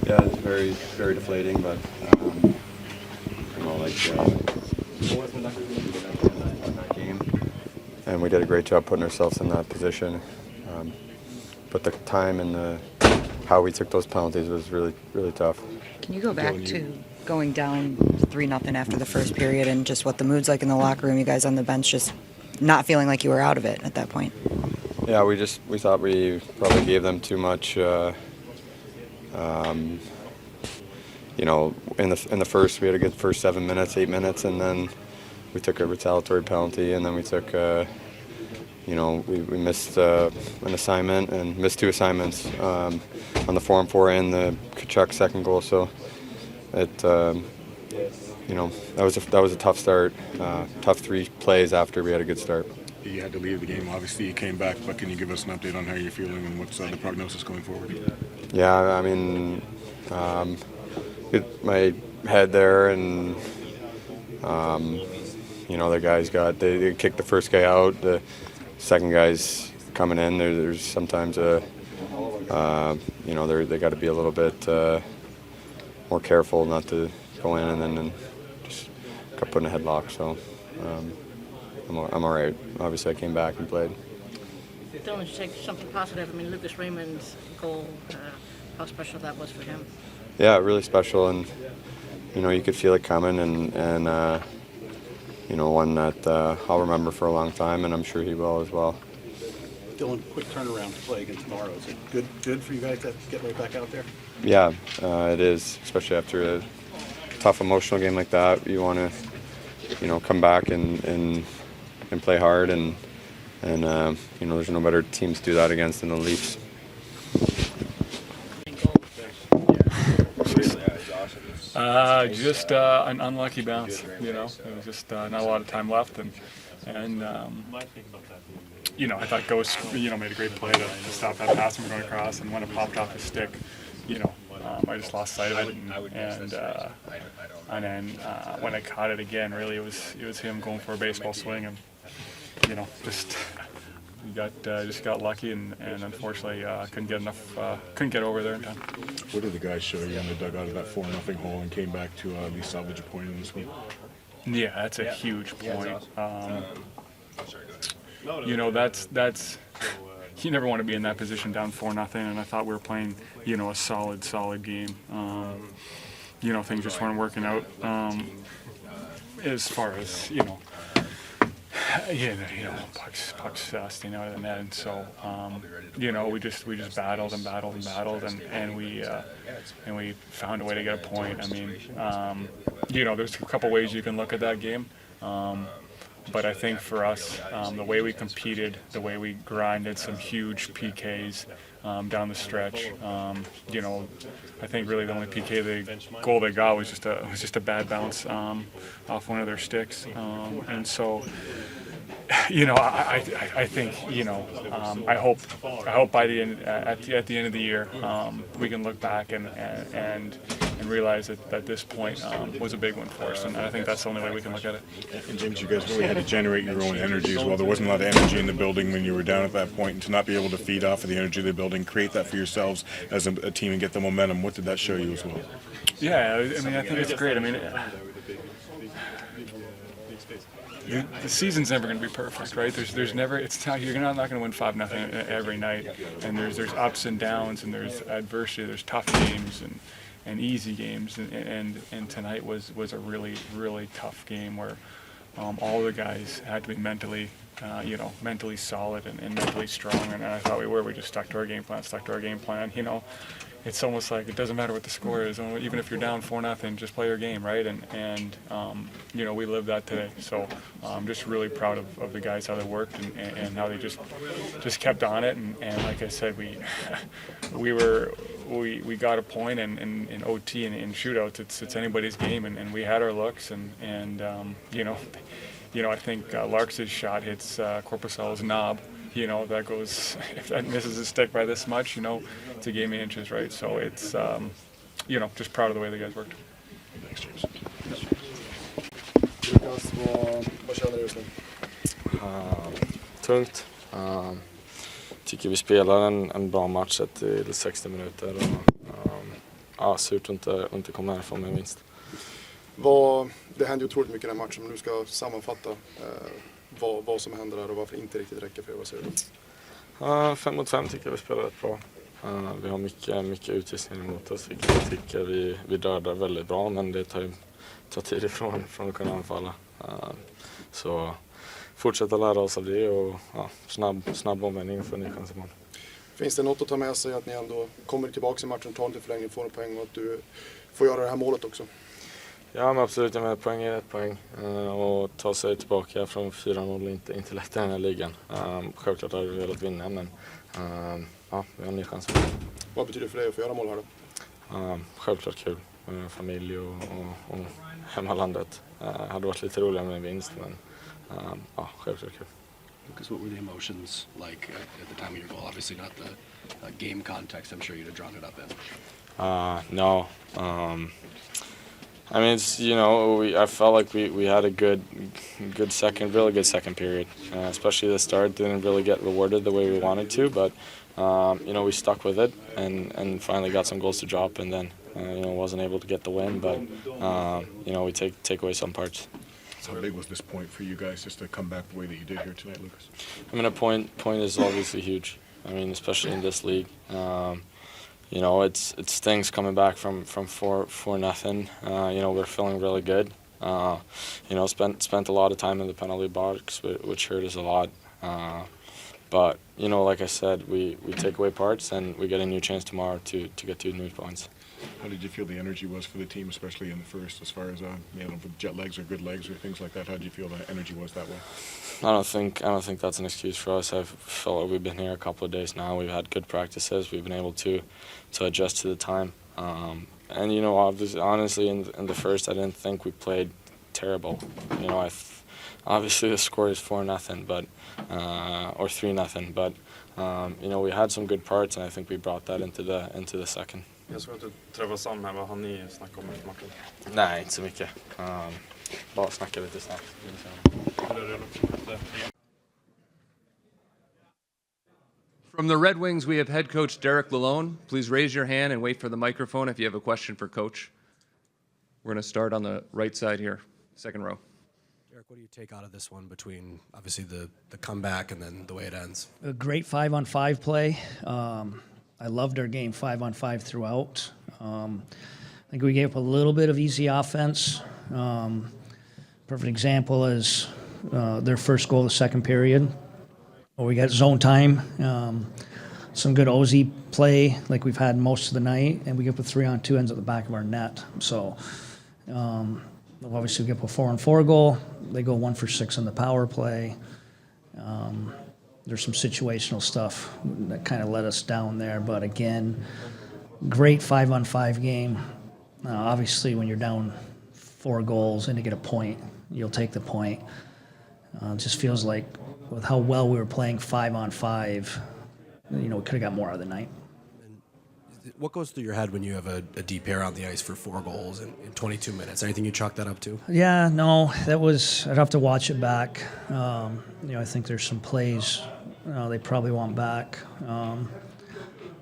Yeah, it's very, very deflating, but that game, and we did a great job putting ourselves in that position. But the time and how we took those penalties was really, really tough. Can you go back to going down 3-0 after the first period and just what the mood's like in the locker room? You guys on the bench just not feeling like you were out of it at that point. Yeah, we thought we probably gave them too much. In the first, we had a good first 7 minutes, 8 minutes, and then we took a retaliatory penalty, and then we took, we missed an assignment and missed 2 assignments on the 4-on-4 and the Tkachuk second goal. So it, that was a tough start, tough 3 plays after we had a good start. You had to leave the game. Obviously, you came back, but can you give us an update on how you're feeling and what's the prognosis going forward? Yeah, I mean, my head there, and the guys they kicked the first guy out. The second guy's coming in. There's sometimes they got to be a little bit more careful not to go in and then just got put in a headlock. So. I'm all right. Obviously, I came back and played. Dylan, you take something positive. I mean, Lucas Raymond's goal, how special that was for him. Yeah, really special, and you could feel it coming, and one that I'll remember for a long time, and I'm sure he will as well. Dylan, quick turnaround to play again tomorrow. Is it good for you guys to get right back out there? Yeah, it is, especially after a tough emotional game like that. You want to, come back and play hard, and there's no better teams to do that against than the Leafs. Just an unlucky bounce. It was just not a lot of time left, and I thought Ghost made a great play to stop that pass from going across, and when it popped off his stick, I just lost sight of it, and then when I caught it again, really it was him going for a baseball swing, and just got lucky, and unfortunately couldn't get over there in time. What did the guys show you when they dug out of that 4-0 hole and came back to at least salvage a point in this one? Yeah, that's a huge point. That's you never want to be in that position down 4-0, and I thought we were playing, a solid game. Things just weren't working out as far as, pucks staying out of the net, and so we just battled and we found a way to get a point. I mean, there's a couple ways you can look at that game. But I think for us, the way we competed, the way we grinded some huge PKs down the stretch, I think really the only goal they got was just a bad bounce off one of their sticks, and so. I think I hope by the end at the end of the year we can look back and realize that this point was a big one for us, and I think that's the only way we can look at it. And James, you guys really had to generate your own energy as well. There wasn't a lot of energy in the building when you were down at that point, and to not be able to feed off of the energy of the building, create that for yourselves as a team and get the momentum. What did that show you as well? Yeah, I think it's great. The season's never going to be perfect, right? There's never. You're not going to win 5-0 every night, and there's ups and downs, and there's adversity. There's tough games and easy games, and tonight was a really tough game where all the guys had to be mentally solid and mentally strong, and I thought we were. We just stuck to our game plan. It's almost like it doesn't matter what the score is, even if you're down 4-0, just play your game, right? And we lived that today. So I'm just really proud of the guys, how they worked and how they just kept on it. And like I said, we got a point in OT and in shootouts. It's anybody's game, and we had our looks, and I think Larkin's shot hits Korpisalo's knob. That goes, if that misses a stick by this much, it's a game of inches, right? So it's, just proud of the way the guys worked. Thanks, James. Tungt. tycker vi spelar en bra match till 60 minuter. Ja, surt att inte komma härifrån med en vinst. Det händer ju otroligt mycket i den här matchen, men du ska sammanfatta vad som händer där och varför det inte riktigt räcker för er. Vad säger du? 5 mot 5 tycker jag vi spelar rätt bra. Vi har mycket utvisningar emot oss, vilket jag tycker vi dödar väldigt bra, men det tar tid ifrån att kunna anfalla. Så fortsätta lära oss av det och snabb omvändning för en ny chans imorgon. Finns det något att ta med sig att ni ändå kommer tillbaka i matchen, tar inte förlängning, får en poäng och att du får göra det här målet också? Ja, men absolut. Jag med poäng är ett poäng. Och ta sig tillbaka från 4-0 inte lätt i den här ligan. Självklart hade vi velat vinna, men ja, vi har en ny chans. Vad betyder det för dig att få göra mål här då? Självklart kul. Familj och hemmalandet. Hade varit lite roligare med en vinst, men ja, självklart kul. Lucas, what were the emotions like at the time of your goal? Obviously not the game context I'm sure you'd have drawn it up in. No. I mean, it's, I felt like we had a really good second period. Especially the start didn't really get rewarded the way we wanted to, but we stuck with it and finally got some goals to drop, and then wasn't able to get the win, but we take away some parts. How big was this point for you guys just to come back the way that you did here tonight, Lucas? I mean, a point is obviously huge. I mean, especially in this league. It stings coming back from 4-0. We're feeling really good. Spent a lot of time in the penalty box, which hurt us a lot. But like I said, we take away parts and we get a new chance tomorrow to get 2 new points. How did you feel the energy was for the team, especially in the first, as far as with jet legs or good legs or things like that? How did you feel the energy was that way? I don't think that's an excuse for us. I felt like we've been here a couple of days now. We've had good practices. We've been able to adjust to the time. And honestly, in the first, I didn't think we played terrible. Obviously the score is 4-0, but or 3-0, but we had some good parts, and I think we brought that into the second. Jag såg att du träffade Sam här. Vad har ni snackat om efter matchen? Nej, inte så mycket. Bara snacka lite snabbt. From the Red Wings, we have head coach Derek Lalonde. Please raise your hand and wait for the microphone if you have a question for Coach. We're going to start on the right side here, second row. Derek, what do you take out of this one between obviously the comeback and then the way it ends? A great 5-on-5 play. I loved our game 5-on-5 throughout. I think we gave up a little bit of easy offense. Perfect example is their first goal of the second period. We got zone time, some good OZ play like we've had most of the night, and we get up with 3-on-2 ends at the back of our net. So obviously we get up a 4-on-4 goal. They go 1 for 6 on the power play. There's some situational stuff that kind of let us down there. But again, great 5-on-5 game. Obviously, when you're down 4 goals and to get a point, you'll take the point. It just feels like with how well we were playing 5-on-5, we could have got more out of the night. What goes through your head when you have a deep pair on the ice for 4 goals in 22 minutes? Anything you chalk that up to? Yeah, no, I'd have to watch it back. I think there's some plays they probably want back.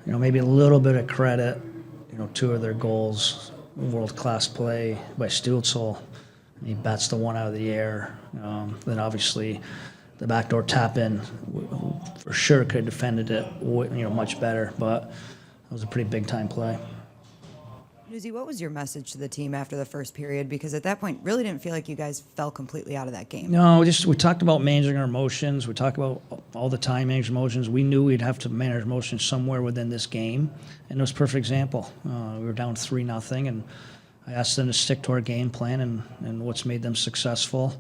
Maybe a little bit of credit. 2 of their goals, world-class play by Stützle. He bats the one out of the air. Then obviously the backdoor tap in, for sure could have defended it much better, but it was a pretty big-time play. Newsy, what was your message to the team after the first period? Because at that point, really didn't feel like you guys fell completely out of that game. No, we talked about managing our emotions. We talked about all the time managing emotions. We knew we'd have to manage emotions somewhere within this game, and it was a perfect example. We were down 3-0, and I asked them to stick to our game plan and what's made them successful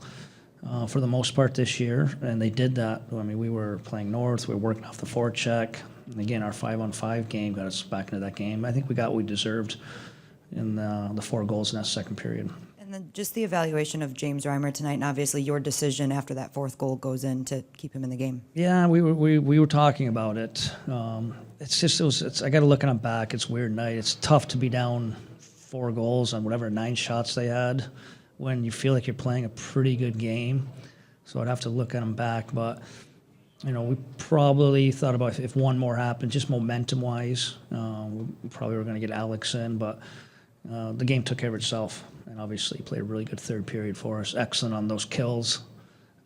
for the most part this year, and they did that. I mean, we were playing north. We were working off the forecheck. And again, our 5-on-5 game got us back into that game. I think we got what we deserved in the 4 goals in that second period. And then just the evaluation of James Reimer tonight, and obviously your decision after that 4th goal goes in to keep him in the game. Yeah, we were talking about it. I got to look at him back. It's a weird night. It's tough to be down 4 goals on whatever 9 shots they had when you feel like you're playing a pretty good game. So I'd have to look at him back, but we probably thought about if one more happened, just momentum-wise, we probably were going to get Alex in, but the game took care of itself, and obviously he played a really good third period for us. Excellent on those kills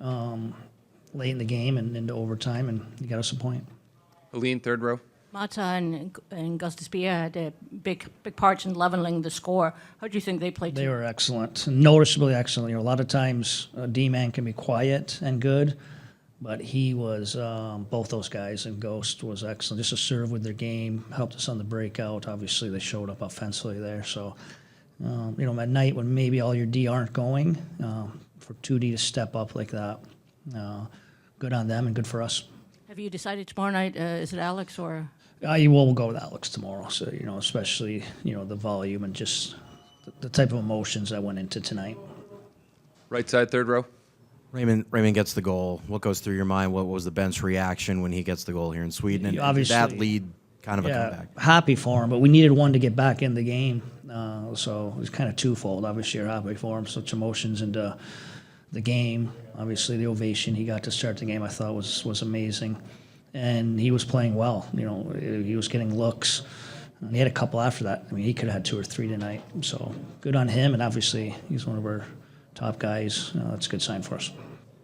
late in the game and into overtime, and he got us a point. Helene, third row. Mata and Gus Despia had a big parts in leveling the score. How do you think they played? They were excellent, noticeably excellent. A lot of times a D-man can be quiet and good, but he was, both those guys, and Ghost was excellent. Just to serve with their game, helped us on the breakout. Obviously, they showed up offensively there. So, at night when maybe all your D aren't going, for 2D to step up like that, good on them and good for us. Have you decided tomorrow night, is it Alex or? We'll go with Alex tomorrow. So, especially, the volume and just the type of emotions that went into tonight. Right side, third row. Raymond gets the goal. What goes through your mind? What was the bench reaction when he gets the goal here in Sweden? And Obviously, did that lead kind of a comeback? Happy for him, but we needed one to get back in the game. So it was kind of twofold. Obviously, you're happy for him. Such emotions into the game. Obviously, the ovation he got to start the game I thought was amazing. And he was playing well. He was getting looks. And he had a couple after that. I mean, he could have had 2 or 3 tonight. So good on him. And obviously, he's one of our top guys. That's a good sign for us.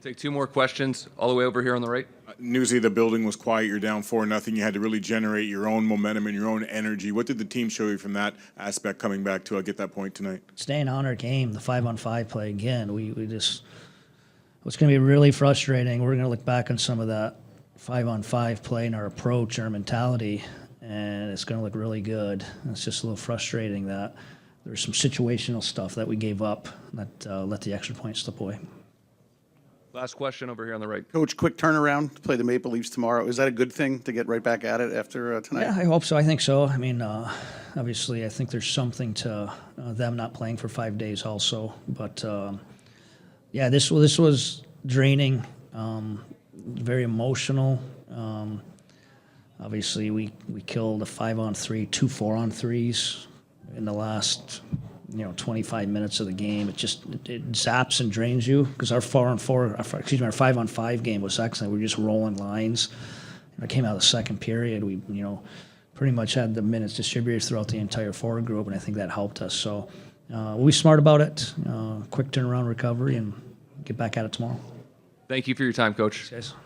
Take 2 more questions all the way over here on the right. Newsy, the building was quiet. You're down 4-0. You had to really generate your own momentum and your own energy. What did the team show you from that aspect coming back to get that point tonight? Staying on our game, the 5-on-5 play again. We just, what's going to be really frustrating, we're going to look back on some of that 5-on-5 play and our approach, our mentality, and it's going to look really good. It's just a little frustrating that there's some situational stuff that we gave up that let the extra point slip away. Last question over here on the right. Coach, quick turnaround to play the Maple Leafs tomorrow. Is that a good thing to get right back at it after tonight? Yeah, I hope so. I think so. I mean, obviously, I think there's something to them not playing for 5 days also. But, yeah, this was draining, very emotional. Obviously, we killed a 5-on-3, 2 4-on-3s in the last 25 minutes of the game. It zaps and drains you because our 5-on-5 game was excellent. We were just rolling lines. It came out of the second period. We pretty much had the minutes distributed throughout the entire forward group, and I think that helped us. So we'll be smart about it. Quick turnaround recovery and get back at it tomorrow. Thank you for your time, Coach. Thanks, guys.